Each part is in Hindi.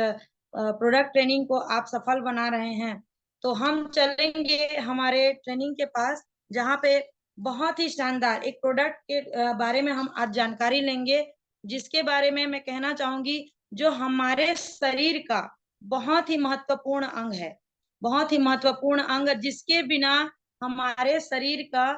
प्रोडक्ट ट्रेनिंग को आप सफल बना रहे हैं। तो हम चलेंगे हमारे ट्रेनिंग के पास, जहाँ पे बहुत ही शानदार एक प्रोडक्ट के बारे में हम आज जानकारी लेंगे, जिसके बारे में मैं कहना चाहूंगी जो हमारे शरीर का बहुत ही महत्वपूर्ण अंग है, बहुत ही महत्वपूर्ण अंग, जिसके बिना हमारे शरीर का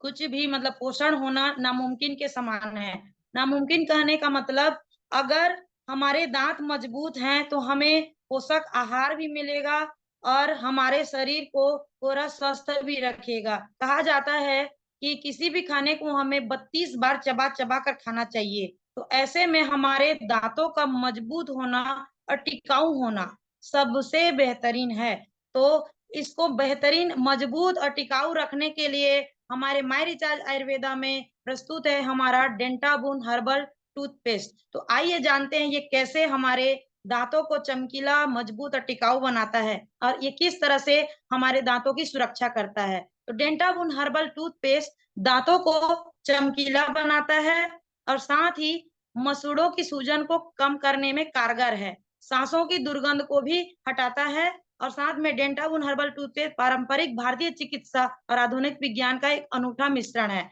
कुछ भी मतलब पोषण होना नामुमकिन के समान है। नामुमकिन कहने का मतलब, अगर हमारे दांत मजबूत हैं तो हमें पोषक आहार भी मिलेगा और हमारे शरीर को पूरा स्वस्थ भी रखेगा। कहा जाता है कि किसी भी खाने को हमें 32 बार चबा चबा कर खाना चाहिए। तो ऐसे में हमारे दांतों का मजबूत होना और टिकाऊ होना सबसे बेहतरीन है। तो इसको बेहतरीन, मजबूत और टिकाऊ रखने के लिए हमारे माय रिचार्ज आयुर्वेदा में प्रस्तुत है हमारा डेंटाबून हर्बल टूथपेस्ट। तो आइए जानते हैं ये कैसे हमारे दांतों को चमकीला, मजबूत और टिकाऊ बनाता है और ये किस तरह से हमारे दांतों की सुरक्षा करता है। तो डेंटाबून हर्बल टूथपेस्ट दांतों को चमकीला बनाता है और साथ ही मसूड़ों की सूजन को कम करने में कारगर है, सांसों की दुर्गंध को भी हटाता है और साथ में डेंटाबून हर्बल टूथपेस्ट पारंपरिक भारतीय चिकित्सा और आधुनिक विज्ञान का एक अनूठा मिश्रण है।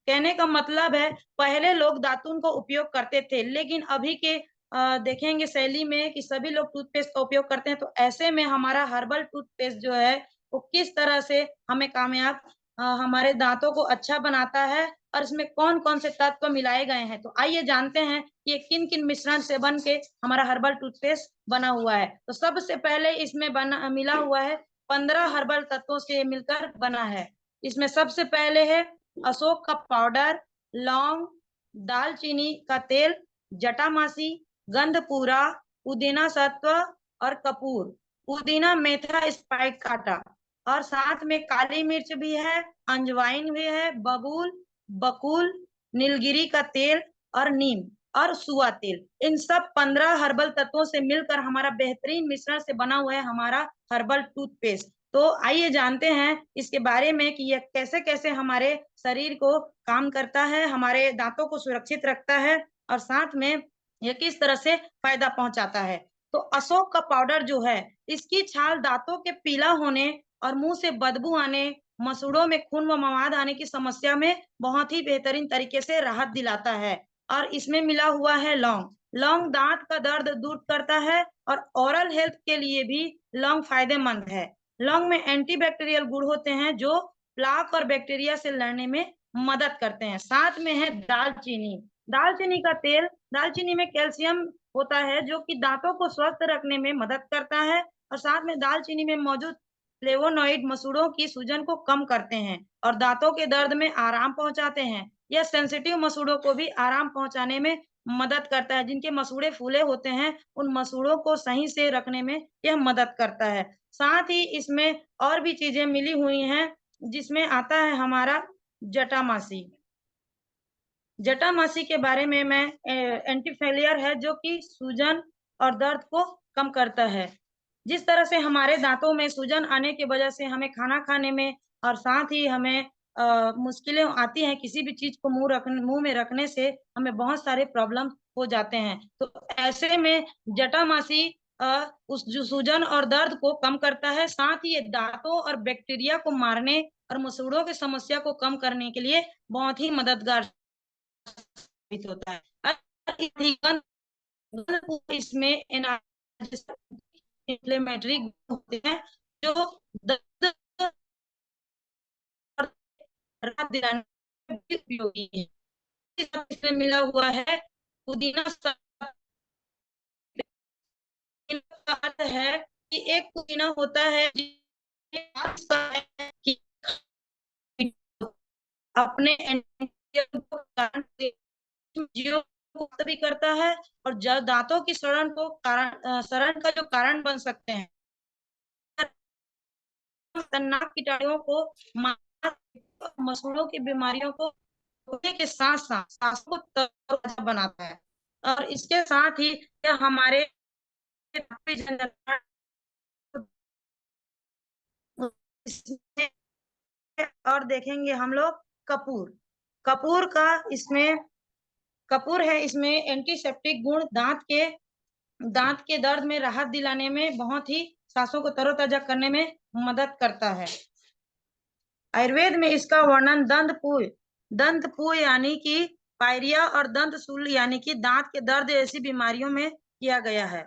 कहने का मतलब है, पहले लोग दातुन का उपयोग करते थे, लेकिन अभी के देखेंगे शैली में कि सभी लोग टूथपेस्ट का उपयोग करते हैं। तो ऐसे में हमारा हर्बल टूथपेस्ट जो है वो किस तरह से हमें कामयाब, हमारे दांतों को अच्छा बनाता है और इसमें कौन कौन से तत्व मिलाए गए हैं। तो आइए जानते हैं कि ये किन किन मिश्रण से बन के हमारा हर्बल टूथपेस्ट बना हुआ है। तो सबसे पहले इसमें बना मिला हुआ है 15 हर्बल तत्वों से मिलकर बना है। इसमें सबसे पहले है अशोक का पाउडर, लौंग, दालचीनी का तेल, जटामासी, गंधपूरा, पुदीना सत्व और कपूर, पुदीना मेथा स्पाइक काटा और साथ में काली मिर्च भी है, अजवाइन भी है, बबूल, बकुल, नीलगिरी का तेल और नीम और सुआ तेल। इन सब 15 हर्बल तत्वों से मिलकर हमारा बेहतरीन मिश्रण से बना हुआ है हमारा हर्बल टूथपेस्ट। तो आइए जानते हैं इसके बारे में कि यह कैसे कैसे हमारे शरीर को काम करता है, हमारे दांतों को सुरक्षित रखता है और साथ में यह किस तरह से फायदा पहुंचाता है। तो अशोक का पाउडर जो है, इसकी छाल दांतों के पीला होने और मुंह से बदबू आने, मसूड़ों में खून व मवाद आने की समस्या में बहुत ही बेहतरीन तरीके से राहत दिलाता है। और इसमें मिला हुआ है लौंग। लौंग दांत का दर्द दूर करता है और ओरल हेल्थ के लिए भी लौंग फायदेमंद है। लौंग में एंटीबैक्टीरियल गुण होते हैं जो प्लाक और बैक्टीरिया से लड़ने में मदद करते हैं। साथ में है दालचीनी। दालचीनी का तेल, दालचीनी में कैल्शियम होता है जो कि दांतों को स्वस्थ रखने में मदद करता है और साथ में दालचीनी में मौजूद फ्लेवोनॉइड मसूड़ों की सूजन को कम करते हैं और दांतों के दर्द में आराम पहुंचाते हैं। यह सेंसिटिव मसूड़ों को भी आराम पहुंचाने में मदद करता है। जिनके मसूड़े फूले होते हैं उन मसूड़ों को सही से रखने में यह मदद करता है। साथ ही इसमें और भी चीजें मिली हुई हैं, जिसमें आता है हमारा जटामासी। जटामासी के बारे में मैं एंटी फेलियर है जो कि सूजन और दर्द को कम करता है। जिस तरह से हमारे दांतों में सूजन आने की वजह से हमें खाना खाने में और साथ ही हमें मुश्किलें आती हैं, किसी भी चीज को मुंह में रखने से हमें बहुत सारे प्रॉब्लम हो जाते हैं। तो ऐसे में जटामासी उस जो सूजन और दर्द को कम करता है, साथ ही ये दांतों और बैक्टीरिया को मारने और मसूड़ों की समस्या को कम करने के लिए बहुत ही मददगार साबित होता है। इसमें इन्फ्लेमेटरी होते हैं जो दर्द और राहत दिलाने में भी उपयोगी है। इसमें मिला हुआ है पुदीना। का अर्थ है कि एक पुदीना होता है कि अपने भी करता है और दांतों की सड़न का जो कारण बन सकते हैं, खतरनाक कीटाणुओं को, मसूड़ों की बीमारियों को रोकने के साथ साथ सांसों को तरोताजा बनाता है। और इसके साथ ही यह हमारे और देखेंगे हम लोग कपूर। कपूर का इसमें कपूर है, इसमें एंटीसेप्टिक गुण दांत के दांत के दर्द में राहत दिलाने में बहुत ही सांसों को तरोताजा करने में मदद करता है। आयुर्वेद में इसका वर्णन दंतपुय यानी कि पायरिया और दंतशूल यानी कि दांत के दर्द ऐसी बीमारियों में किया गया है।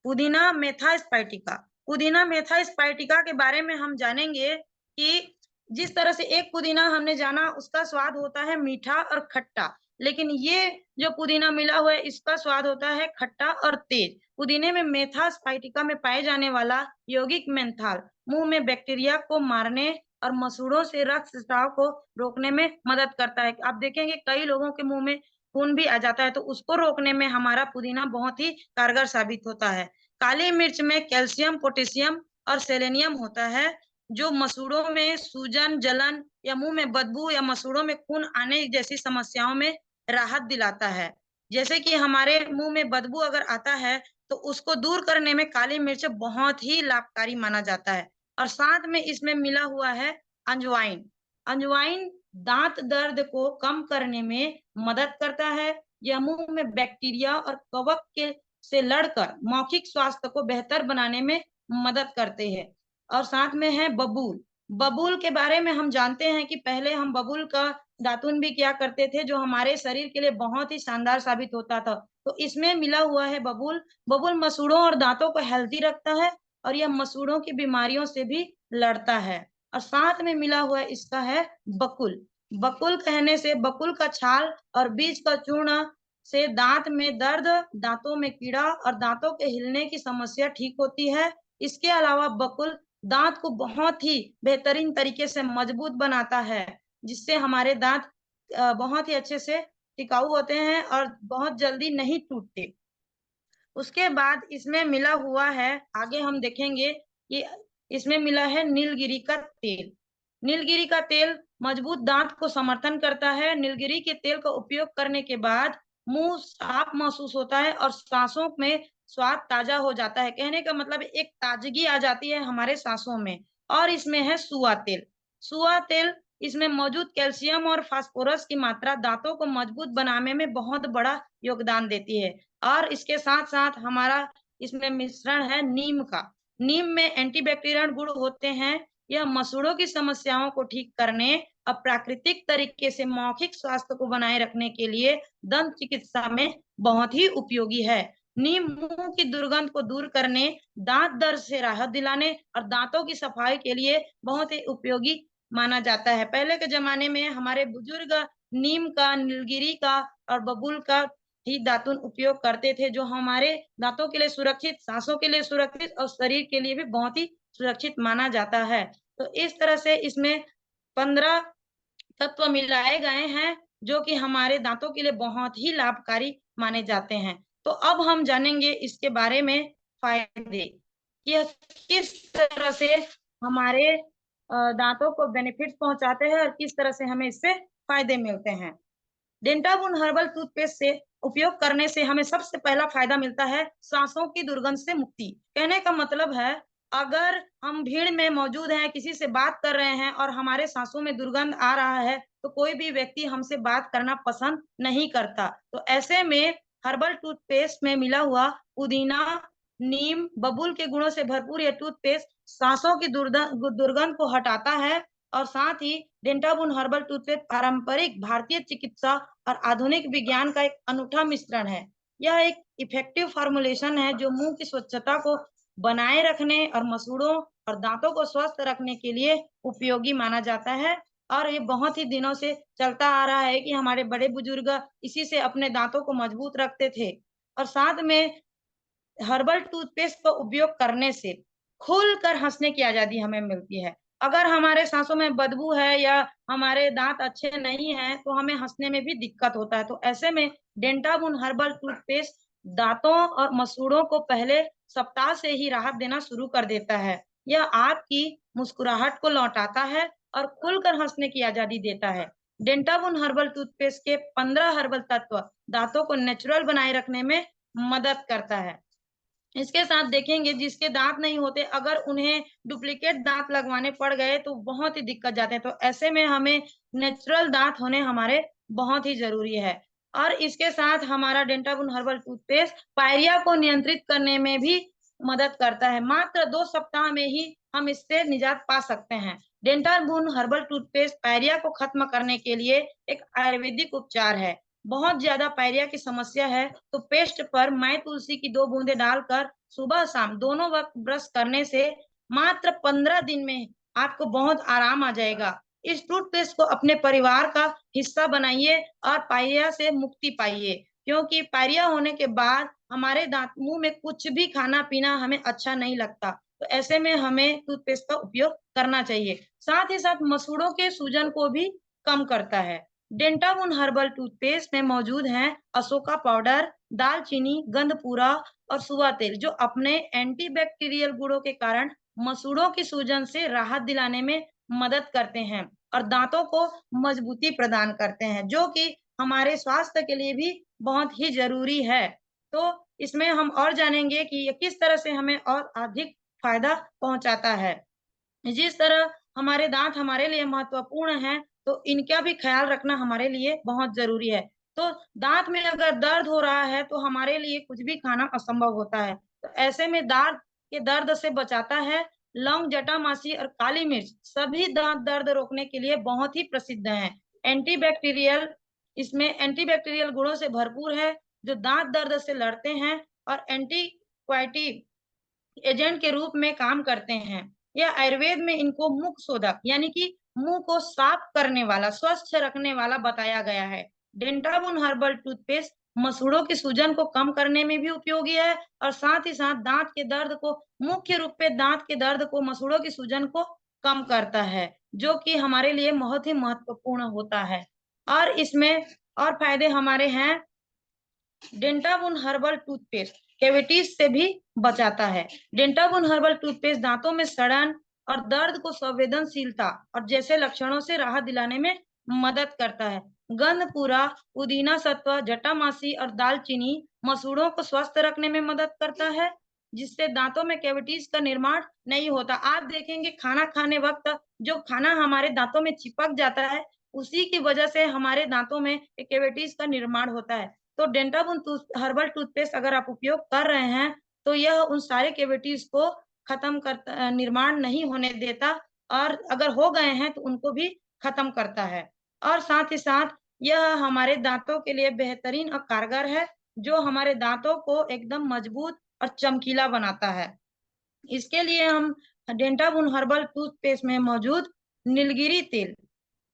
पुदीना मेथा स्पाइटिका। पुदीना मेथा स्पाइटिका के बारे में हम जानेंगे कि जिस तरह से एक पुदीना हमने जाना उसका स्वाद होता है मीठा और खट्टा, लेकिन ये जो पुदीना मिला हुआ है इसका स्वाद होता है खट्टा और तेज। पुदीने में मेथा स्पाइटिका में पाए जाने वाला यौगिक मेंथाल मुंह में बैक्टीरिया को मारने और मसूड़ों से रक्तस्राव को रोकने में मदद करता है। आप देखेंगे कई लोगों के मुंह में खून भी आ जाता है, तो उसको रोकने में हमारा पुदीना बहुत ही कारगर साबित होता है। काली मिर्च में कैल्शियम, पोटेशियम और सेलेनियम होता है, जो मसूड़ों में सूजन, जलन या मुंह में बदबू या मसूड़ों में खून आने जैसी समस्याओं में राहत दिलाता है। जैसे कि हमारे मुंह में बदबू अगर आता है तो उसको दूर करने में काली मिर्च बहुत ही लाभकारी माना जाता है। और साथ में इसमें मिला हुआ है अजवाइन। अजवाइन दांत दर्द को कम करने में मदद करता है। यह मुंह में बैक्टीरिया और कवक के से लड़कर मौखिक स्वास्थ्य को बेहतर बनाने में मदद करते हैं। और साथ में है बबूल। बबूल के बारे में हम जानते हैं कि पहले हम बबूल का दातुन भी किया करते थे, जो हमारे शरीर के लिए बहुत ही शानदार साबित होता था। तो इसमें मिला हुआ है बबूल। बबूल मसूड़ों और दांतों को हेल्दी रखता है और यह मसूड़ों की बीमारियों से भी लड़ता है। और साथ में मिला हुआ इसका है बकुल। बकुल कहने से बकुल का छाल और बीज का चूर्ण से दांत में दर्द, दांतों में कीड़ा और दांतों के हिलने की समस्या ठीक होती है। इसके अलावा बकुल दांत को बहुत ही बेहतरीन तरीके से मजबूत बनाता है, जिससे हमारे दांत बहुत ही अच्छे से टिकाऊ होते हैं और बहुत जल्दी नहीं टूटते। उसके बाद इसमें मिला हुआ है, आगे हम देखेंगे कि इसमें मिला है नीलगिरी का तेल। नीलगिरी का तेल मजबूत दांत को समर्थन करता है। नीलगिरी के तेल का उपयोग करने के बाद मुंह साफ महसूस होता है और सांसों में स्वाद ताजा हो जाता है। कहने का मतलब एक ताजगी आ जाती है हमारे सांसों में। और इसमें है सुआ तेल। सुआ तेल इसमें मौजूद कैल्शियम और फास्फोरस की मात्रा दांतों को मजबूत बनाने में बहुत बड़ा योगदान देती है। और इसके साथ साथ हमारा इसमें मिश्रण है नीम का। नीम में एंटीबैक्टीरियल गुण होते हैं। यह मसूड़ों की समस्याओं को ठीक करने और प्राकृतिक तरीके से मौखिक स्वास्थ्य को बनाए रखने के लिए दंत चिकित्सा में बहुत ही उपयोगी है। नीम मुंह की दुर्गंध को दूर करने, दांत दर्द से राहत दिलाने और दांतों की सफाई के लिए बहुत ही उपयोगी माना जाता है। पहले के जमाने में हमारे बुजुर्ग नीम का, नीलगिरी का और बबूल का ही दातुन उपयोग करते थे, जो हमारे दांतों के लिए सुरक्षित, सांसों के लिए सुरक्षित और शरीर के लिए भी बहुत ही सुरक्षित माना जाता है। तो इस तरह से इसमें 15 तत्व मिलाए गए हैं, जो कि हमारे दांतों के लिए बहुत ही लाभकारी माने जाते हैं। तो अब हम जानेंगे इसके बारे में फायदे, कि किस तरह से हमारे दांतों को बेनिफिट्स पहुंचाते हैं और किस तरह से हमें इससे फायदे मिलते हैं। डेंटाबुन हर्बल टूथपेस्ट से उपयोग करने से हमें सबसे पहला फायदा मिलता है सांसों की दुर्गंध से मुक्ति। कहने का मतलब है, अगर हम भीड़ में मौजूद हैं, किसी से बात कर रहे हैं और हमारे सांसों में दुर्गंध आ रहा है, तो कोई भी व्यक्ति हमसे बात करना पसंद नहीं करता। तो ऐसे में हर्बल टूथपेस्ट में मिला हुआ पुदीना, नीम, बबूल के गुणों से भरपूर यह टूथपेस्ट सांसों की दुर्गंध को हटाता है। और साथ ही डेंटाबुन हर्बल टूथपेस्ट पारंपरिक भारतीय चिकित्सा और आधुनिक विज्ञान का एक अनूठा मिश्रण है। यह एक इफेक्टिव फॉर्मुलेशन है जो मुंह की स्वच्छता को बनाए रखने और मसूड़ों और दांतों को स्वस्थ रखने के लिए उपयोगी माना जाता है। और ये बहुत ही दिनों से चलता आ रहा है कि हमारे बड़े बुजुर्ग इसी से अपने दांतों को मजबूत रखते थे। और साथ में हर्बल टूथपेस्ट का उपयोग करने से खुलकर हंसने की आजादी हमें मिलती है। अगर हमारे सांसों में बदबू है या हमारे दांत अच्छे नहीं हैं, तो हमें हंसने में भी दिक्कत होता है। तो ऐसे में डेंटाबुन हर्बल टूथपेस्ट दांतों और मसूड़ों को पहले सप्ताह से ही राहत देना शुरू कर देता है। यह आपकी मुस्कुराहट को लौटाता है और खुलकर हंसने की आजादी देता है। डेंटाबुन हर्बल टूथपेस्ट के 15 हर्बल तत्व दांतों को नेचुरल बनाए रखने में मदद करता है। इसके साथ देखेंगे जिसके दांत नहीं होते, अगर उन्हें डुप्लीकेट दांत लगवाने पड़ गए तो बहुत ही दिक्कत जाते हैं। तो ऐसे में हमें नेचुरल दांत होने हमारे बहुत ही जरूरी है। और इसके साथ हमारा डेंटाबुन हर्बल टूथपेस्ट पायरिया को नियंत्रित करने में भी मदद करता है। मात्र 2 सप्ताह में ही हम इससे निजात पा सकते हैं। डेंटाबुन हर्बल टूथपेस्ट पायरिया को खत्म करने के लिए एक आयुर्वेदिक उपचार है। बहुत ज्यादा पायरिया की समस्या है तो पेस्ट पर माई तुलसी की 2 बूंदे डालकर सुबह शाम दोनों वक्त ब्रश करने से मात्र 15 दिन में आपको बहुत आराम आ जाएगा। इस टूथपेस्ट को अपने परिवार का हिस्सा बनाइए और पायरिया से मुक्ति पाइए, क्योंकि पायरिया होने के बाद हमारे दांत मुंह में कुछ भी खाना पीना हमें अच्छा नहीं लगता। तो ऐसे में हमें टूथपेस्ट का उपयोग करना चाहिए। साथ ही साथ मसूड़ों के सूजन को भी कम करता है। डेंटाबुन हर्बल टूथपेस्ट में मौजूद है अशोका पाउडर, दालचीनी, गंधपूरा और सुआ तेल, जो अपने एंटीबैक्टीरियल गुणों के कारण मसूड़ों की सूजन से राहत दिलाने में मदद करते हैं और दांतों को मजबूती प्रदान करते हैं, जो कि हमारे स्वास्थ्य के लिए भी बहुत ही जरूरी है। तो इसमें हम और जानेंगे कि ये किस तरह से हमें और अधिक फायदा पहुंचाता है। जिस तरह हमारे दांत हमारे लिए महत्वपूर्ण हैं, तो इनका भी ख्याल रखना हमारे लिए बहुत जरूरी है। तो दांत में अगर दर्द हो रहा है तो हमारे लिए कुछ भी खाना असंभव होता है। तो ऐसे में दांत के दर्द से बचाता है। लौंग, जटामासी और काली मिर्च सभी दांत दर्द रोकने के लिए बहुत ही प्रसिद्ध हैं। एंटीबैक्टीरियल इसमें एंटीबैक्टीरियल गुणों से भरपूर है, जो दांत दर्द से लड़ते हैं और एंटीक्वाइटिव एजेंट के रूप में काम करते हैं। यह आयुर्वेद में इनको मुख शोधक यानी कि मुंह को साफ करने वाला, स्वच्छ रखने वाला बताया गया है। डेंटाबुन हर्बल टूथपेस्ट मसूड़ों की सूजन को कम करने में भी उपयोगी है और साथ ही साथ दांत के दर्द को, मुख्य रूप से दांत के दर्द को, मसूड़ों की सूजन को कम करता है, जो कि हमारे लिए बहुत ही महत्वपूर्ण होता है। और इसमें और फायदे हमारे हैं। डेंटाबुन हर्बल टूथपेस्ट कैविटीज से भी बचाता है। डेंटाबुन हर्बल टूथपेस्ट दांतों में सड़न और दर्द को संवेदनशीलता और जैसे लक्षणों से राहत दिलाने में मदद करता है। गंधपूरा, पुदीना सत्व, जटामासी और दालचीनी मसूड़ों को स्वस्थ रखने में मदद करता है, जिससे दांतों में कैविटीज का निर्माण नहीं होता। आप देखेंगे खाना खाने वक्त जो खाना हमारे दांतों में चिपक जाता है, उसी की वजह से हमारे दांतों में कैविटीज का निर्माण होता है। तो डेंटाबुन हर्बल टूथपेस्ट अगर आप उपयोग कर रहे हैं तो यह उन सारे कैविटीज को खत्म करता, निर्माण नहीं होने देता, और अगर हो गए हैं तो उनको भी खत्म करता है। और साथ ही साथ यह हमारे दांतों के लिए बेहतरीन और कारगर है, जो हमारे दांतों को एकदम मजबूत और चमकीला बनाता है। इसके लिए हम डेंटाबुन हर्बल टूथपेस्ट में मौजूद नीलगिरी तेल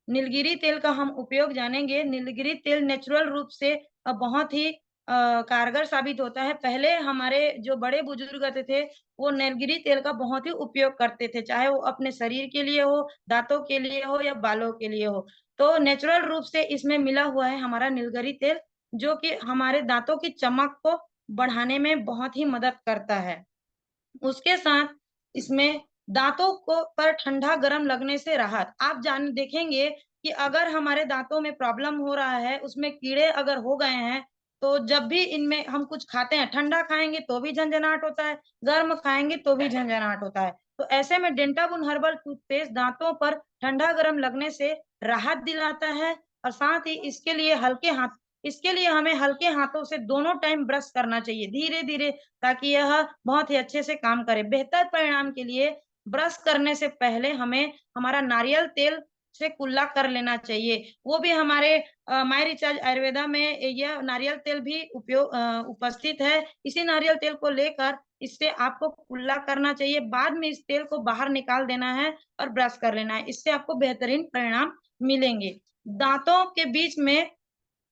नीलगिरी तेल का हम उपयोग जानेंगे। नीलगिरी तेल नेचुरल रूप से बहुत ही कारगर साबित होता है। पहले हमारे जो बड़े बुजुर्ग थे वो नीलगिरी तेल का बहुत ही उपयोग करते थे, चाहे वो अपने शरीर के लिए हो, दांतों के लिए हो या बालों के लिए हो। तो नेचुरल रूप से इसमें मिला हुआ है हमारा नीलगिरी तेल, जो कि हमारे दांतों की चमक को बढ़ाने में बहुत ही मदद करता है। उसके साथ इसमें दांतों को पर ठंडा गर्म लगने से राहत। आप जान देखेंगे कि अगर हमारे दांतों में प्रॉब्लम हो रहा है, उसमें कीड़े अगर हो गए हैं, तो जब भी इनमें हम कुछ खाते हैं, ठंडा खाएंगे तो भी झंझनाहट होता है, गर्म खाएंगे तो भी झंझनाहट होता है। तो ऐसे में डेंटाबुन हर्बल टूथपेस्ट दांतों पर ठंडा गर्म लगने से राहत दिलाता है। और साथ ही इसके लिए हमें हल्के हाथों से दोनों टाइम ब्रश करना चाहिए, धीरे धीरे, ताकि यह बहुत ही अच्छे से काम करे। बेहतर परिणाम के लिए ब्रश करने से पहले हमें हमारा नारियल तेल से कुल्ला कर लेना चाहिए। वो भी हमारे माय रिचार्ज आयुर्वेदा में यह नारियल तेल भी उपस्थित है। इसी नारियल तेल को लेकर इससे आपको कुल्ला करना चाहिए, बाद में इस तेल को बाहर निकाल देना है और ब्रश कर लेना है। इससे आपको बेहतरीन परिणाम मिलेंगे। दांतों के बीच में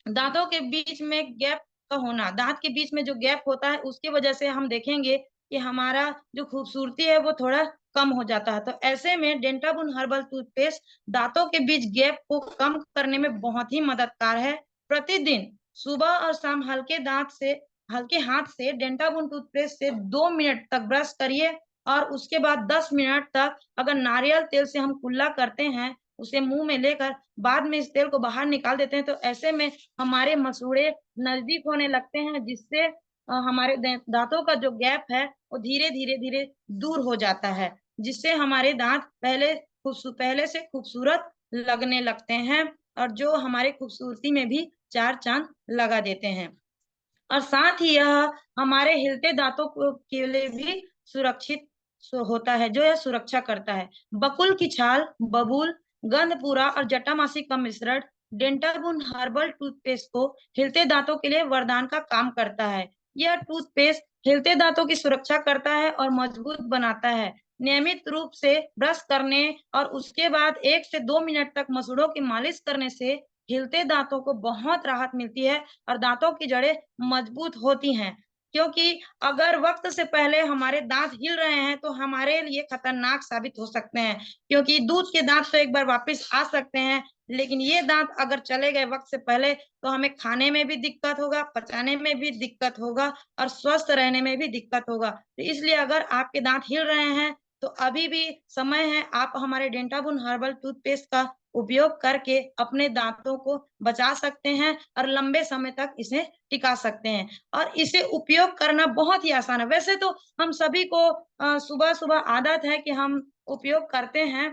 दांतों के बीच में गैप का होना, दांत के बीच में जो गैप होता है उसकी वजह से हम देखेंगे कि हमारा जो खूबसूरती है वो थोड़ा कम हो जाता है। तो ऐसे में डेंटाबुन हर्बल टूथपेस्ट दांतों के बीच गैप को कम करने में बहुत ही मददगार है। प्रतिदिन सुबह और शाम हल्के हाथ से डेंटाबुन टूथपेस्ट से 2 मिनट तक ब्रश करिए, और उसके बाद 10 मिनट तक अगर नारियल तेल से हम कुल्ला करते हैं, उसे मुंह में लेकर बाद में इस तेल को बाहर निकाल देते हैं, तो ऐसे में हमारे मसूड़े नजदीक होने लगते हैं, जिससे हमारे दांतों का जो गैप है वो धीरे धीरे धीरे दूर हो जाता है, जिससे हमारे दांत पहले से खूबसूरत लगने लगते हैं और जो हमारे खूबसूरती में भी 4 चांद लगा देते हैं। और साथ ही यह हमारे हिलते दांतों के लिए भी सुरक्षित होता है, जो यह सुरक्षा करता है। बकुल की छाल, बबूल, गंधपूरा और जटामासी का मिश्रण डेंटाबुन हर्बल टूथपेस्ट को हिलते दांतों के लिए वरदान का काम करता है। यह टूथपेस्ट हिलते दांतों की सुरक्षा करता है और मजबूत बनाता है। नियमित रूप से ब्रश करने और उसके बाद 1 से 2 मिनट तक मसूड़ों की मालिश करने से हिलते दांतों को बहुत राहत मिलती है और दांतों की जड़ें मजबूत होती हैं। क्योंकि अगर वक्त से पहले हमारे दांत हिल रहे हैं तो हमारे लिए खतरनाक साबित हो सकते हैं, क्योंकि दूध के दांत तो एक बार वापस आ सकते हैं, लेकिन ये दांत अगर चले गए वक्त से पहले तो हमें खाने में भी दिक्कत होगा, पचाने में भी दिक्कत होगा और स्वस्थ रहने में भी दिक्कत होगा। तो इसलिए अगर आपके दांत हिल रहे हैं तो अभी भी समय है, आप हमारे डेंटाबुन हर्बल टूथपेस्ट का उपयोग करके अपने दांतों को बचा सकते हैं और लंबे समय तक इसे टिका सकते हैं। और इसे उपयोग करना बहुत ही आसान है। वैसे तो हम सभी को सुबह-सुबह आदत है कि हम उपयोग करते हैं,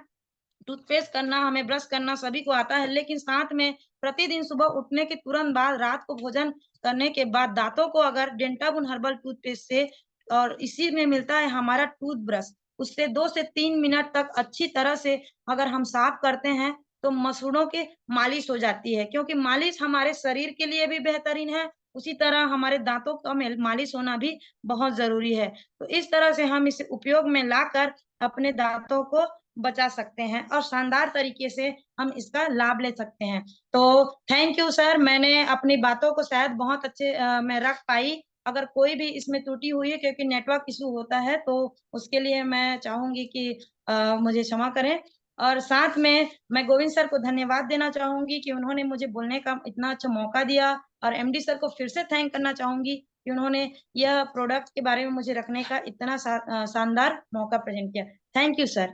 टूथपेस्ट करना, हमें ब्रश करना सभी को आता है, लेकिन साथ में प्रतिदिन सुबह उठने के तुरंत बाद रात को भोजन करने के बाद दांतों को अगर डेंटाबुन हर्बल टूथपेस्ट से और इसी में मिलता है हमारा टूथब्रश, उससे 2 से 3 मिनट तक अच्छी तरह से अगर हम साफ करते हैं तो मसूड़ों की मालिश हो जाती है, क्योंकि मालिश हमारे शरीर के लिए भी बेहतरीन है, उसी तरह हमारे दांतों का मालिश होना भी बहुत जरूरी है। तो इस तरह से हम इसे उपयोग में लाकर अपने दांतों को बचा सकते हैं और शानदार तरीके से हम इसका लाभ ले सकते हैं। तो थैंक यू सर, मैंने अपनी बातों को शायद बहुत अच्छे मैं रख पाई। अगर कोई भी इसमें त्रुटि हुई है क्योंकि नेटवर्क इशू होता है, तो उसके लिए मैं चाहूंगी कि मुझे क्षमा करें। और साथ में मैं गोविंद सर को धन्यवाद देना चाहूंगी कि उन्होंने मुझे बोलने का इतना अच्छा मौका दिया, और एमडी सर को फिर से थैंक करना चाहूंगी कि उन्होंने यह प्रोडक्ट के बारे में मुझे रखने का इतना शानदार मौका प्रेजेंट किया। Thank you sir.